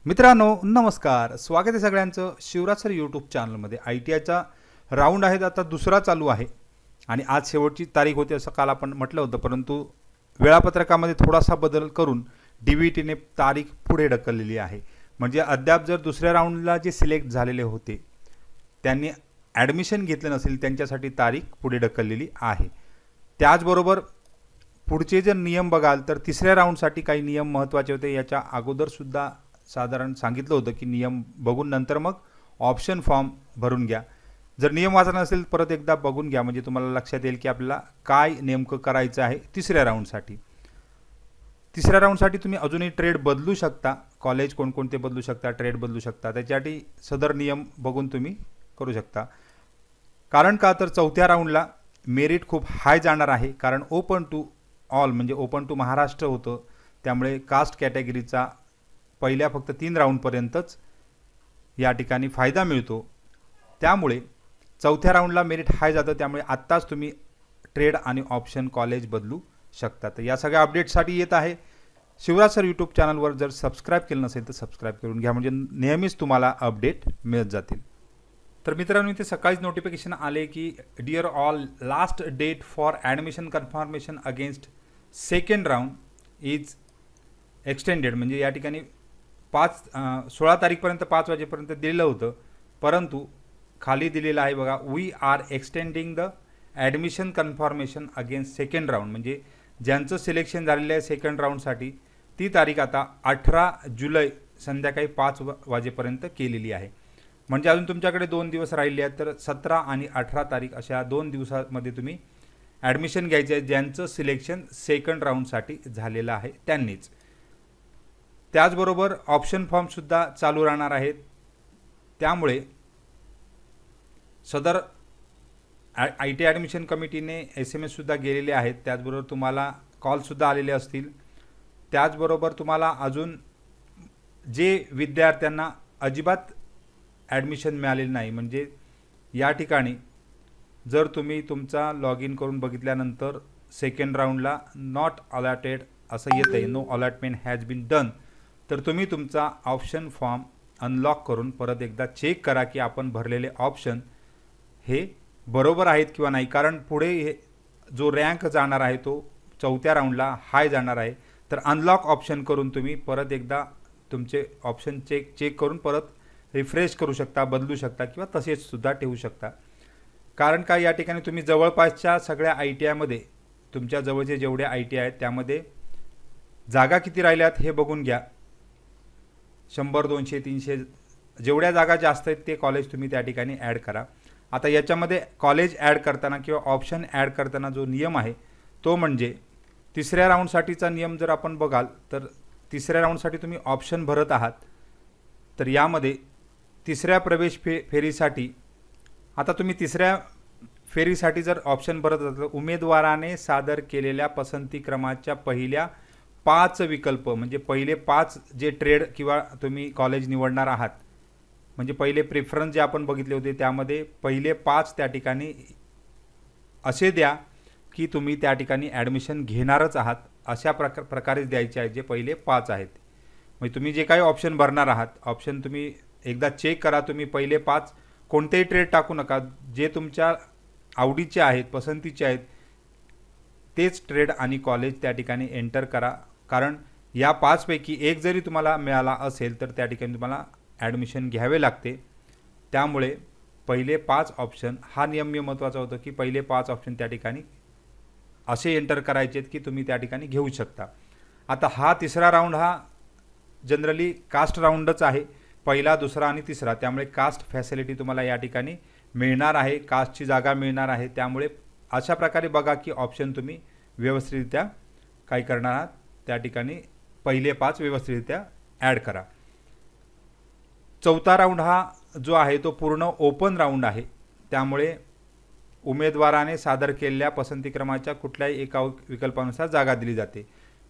मित्रांनो नमस्कार, स्वागत आहे सगळ्यांचं शिवराज सर यूट्यूब चॅनलमध्ये। ITIचा राऊंड आहे आता दुसरा चालू आहे आणि आज शेवटची तारीख होती असं काल आपण म्हटलं होतं, परंतु वेळापत्रकामध्ये थोडासा बदल करून DVTने तारीख पुढे ढकललेली आहे। म्हणजे अद्याप जर दुसऱ्या राऊंडला जे सिलेक्ट झालेले होते त्यांनी ॲडमिशन घेतलं नसेल त्यांच्यासाठी तारीख पुढे ढकललेली आहे। त्याचबरोबर पुढचे जर नियम बघाल तर तिसऱ्या राऊंडसाठी काही नियम महत्त्वाचे होते। याच्या अगोदर सुद्धा साधारण सांगितलं होतं की नियम बघून नंतर मग ऑप्शन फॉर्म भरून घ्या। जर नियम वाचला नसेल परत एकदा बघून घ्या, म्हणजे तुम्हाला लक्षात येईल की आपल्याला काय नेमकं करायचं आहे तिसऱ्या राऊंडसाठी। तिसऱ्या राऊंडसाठी तुम्ही अजूनही ट्रेड बदलू शकता, कॉलेज कोणकोणते बदलू शकता, ट्रेड बदलू शकता, त्याच्यासाठी सदर नियम बघून तुम्ही करू शकता। कारण का तर चौथ्या राऊंडला मेरिट खूप हाय जाणार आहे, कारण ओपन टू ऑल म्हणजे ओपन टू महाराष्ट्र होतं, त्यामुळे कास्ट कॅटेगरीचा पहिल्या फक्त 3 राऊंडपर्यंतच या ठिकाणी फायदा मिळतो। त्यामुळे चौथ्या राऊंडला मेरिट हाय जातं, त्यामुळे आत्ताच तुम्ही ट्रेड आणि ऑप्शन कॉलेज बदलू शकता। तर या सगळ्या अपडेटसाठी येत आहे शिवराज सर यूट्यूब चॅनलवर। जर सबस्क्राईब केलं नसेल तर सबस्क्राईब करून घ्या, म्हणजे नेहमीच तुम्हाला अपडेट मिळत जातील। तर मित्रांनो इथे सकाळीच नोटिफिकेशन आले की dear all, last date for admission confirmation against second round is extended. म्हणजे या ठिकाणी 16 तारीखपर्यंत 5 वाजेपर्यंत दिलेलं होतं, परंतु खाली दिलेलं आहे बघा, we are extending the admission confirmation against second round. म्हणजे ज्यांचं सिलेक्शन झालेलं आहे सेकंड राऊंडसाठी ती तारीख आता 18 जुलै संध्याकाळी 5 वाजेपर्यंत केलेली आहे। म्हणजे अजून तुमच्याकडे 2 दिवस राहिले आहेत, तर 17 आणि 18 तारीख अशा 2 दिवसामध्ये तुम्ही ॲडमिशन घ्यायचे आहे ज्यांचं सिलेक्शन सेकंड राऊंडसाठी झालेलं आहे त्यांनीच। त्याचबरोबर ऑप्शन फॉर्मसुद्धा चालू राहणार आहेत, त्यामुळे सदर IT ॲडमिशन कमिटीने SMS सुद्धा गेलेले आहेत। त्याचबरोबर तुम्हाला कॉलसुद्धा आलेले असतील। त्याचबरोबर तुम्हाला अजून जे विद्यार्थ्यांना अजिबात ॲडमिशन मिळालेलं नाही, म्हणजे या ठिकाणी जर तुम्ही तुमचा लॉग इन करून बघितल्यानंतर सेकंड राऊंडला नॉट अलॉटेड असं येतं आहे, no allotment has been done, तर तुम्ही तुमचा ऑप्शन फॉर्म अनलॉक करून परत एकदा चेक करा की आपण भरलेले ऑप्शन हे बरोबर आहेत किंवा नाही। कारण पुढे जो रँक जाणार आहे तो चौथ्या राऊंडला हाय जाणार आहे, तर अनलॉक ऑप्शन करून तुम्ही परत एकदा तुमचे ऑप्शन चेक करून परत रिफ्रेश करू शकता, बदलू शकता किंवा तसेच सुद्धा ठेवू शकता। कारण का या ठिकाणी तुम्ही जवळपासच्या सगळ्या ITIमध्ये तुमच्या जवळचे जेवढे ITI आहेत त्यामध्ये जागा किती राहिल्यात हे बघून घ्या। 100, 200, 300 जेवढ्या जागा जास्त आहेत ते कॉलेज तुम्ही त्या ठिकाणी ॲड करा। आता याच्यामध्ये कॉलेज ॲड करताना किंवा ऑप्शन ॲड करताना जो नियम आहे तो म्हणजे तिसऱ्या राऊंडसाठीचा नियम जर आपण बघाल तर तिसऱ्या राऊंडसाठी तुम्ही ऑप्शन भरत आहात, तर यामध्ये तिसऱ्या प्रवेश फेरीसाठी आता तुम्ही तिसऱ्या फेरीसाठी जर ऑप्शन भरत असाल तर उमेदवाराने सादर केलेल्या पसंती क्रमाच्या पहिल्या 5 विकल्प, म्हणजे पहिले 5 जे ट्रेड किंवा तुम्ही कॉलेज निवडणार आहात, म्हणजे पहिले प्रेफरन्स जे आपण बघितले होते त्यामध्ये पहिले 5 त्या ठिकाणी असे द्या की तुम्ही त्या ठिकाणी ॲडमिशन घेणारच आहात, अशा प्रकारेच द्यायचे आहेत जे पहिले 5 आहेत। म्हणजे तुम्ही जे काही ऑप्शन भरणार आहात ऑप्शन तुम्ही एकदा चेक करा, तुम्ही पहिले 5 कोणतेही ट्रेड टाकू नका, जे तुमच्या आवडीचे आहेत, पसंतीचे आहेत तेच ट्रेड आणि कॉलेज त्या ठिकाणी एंटर करा। कारण या 5 पैकी एक जरी तुम्हाला मिळाला असेल तर त्या ठिकाणी तुम्हाला ॲडमिशन घ्यावे लागते, त्यामुळे पहिले 5 ऑप्शन हा नियम महत्त्वाचा होता की पहिले 5 ऑप्शन त्या ठिकाणी असे एंटर करायचे आहेत की तुम्ही त्या ठिकाणी घेऊ शकता। आता हा तिसरा राऊंड हा जनरली कास्ट राऊंडच आहे, पहिला, दुसरा आणि तिसरा, त्यामुळे कास्ट फॅसिलिटी तुम्हाला या ठिकाणी मिळणार आहे, कास्टची जागा मिळणार आहे। त्यामुळे अशा प्रकारे बघा की ऑप्शन तुम्ही व्यवस्थितरित्या काय करणार आहात, त्या ठिकाणी पहिले 5 व्यवस्थितरित्या ॲड करा। चौथा राऊंड हा जो आहे तो पूर्ण ओपन राऊंड आहे, त्यामुळे उमेदवाराने सादर केलेल्या पसंतीक्रमाच्या कुठल्याही एका विकल्पानुसार जागा दिली जाते।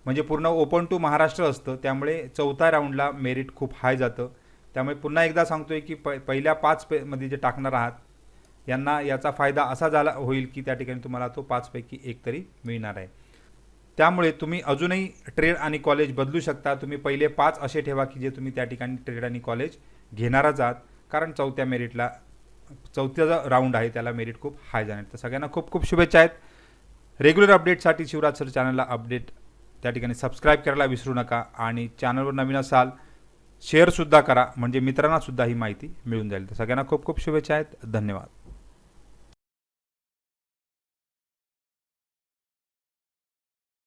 म्हणजे पूर्ण ओपन टू महाराष्ट्र असतं, त्यामुळे चौथ्या राऊंडला मेरिट खूप हाय जातं। त्यामुळे पुन्हा एकदा सांगतोय की पहिल्या 5 मध्ये जे टाकणार आहात यांना याचा फायदा असा झाला होईल की त्या ठिकाणी तुम्हाला तो 5 पैकी एक तरी मिळणार आहे। त्यामुळे तुम्ही अजूनही ट्रेड आणि कॉलेज बदलू शकता. तुम्ही पहिले 5 असे ठेवा की जे तुम्ही त्या ठिकाणी ट्रेड आणि कॉलेज घेणारच आहात, कारण चौथ्या राऊंड आहे त्याला मेरिट खूप हाय जाणार. तर सगळ्यांना खूप खूप शुभेच्छा आहेत. रेग्युलर अपडेटसाठी शिवराज सर चॅनलला अपडेट त्या ठिकाणी सबस्क्राईब करायला विसरू नका आणि चॅनलवर नवीन असाल शेअरसुद्धा करा, म्हणजे मित्रांनासुद्धा ही माहिती मिळून जाईल. तर सगळ्यांना खूप खूप शुभेच्छा आहेत. धन्यवाद.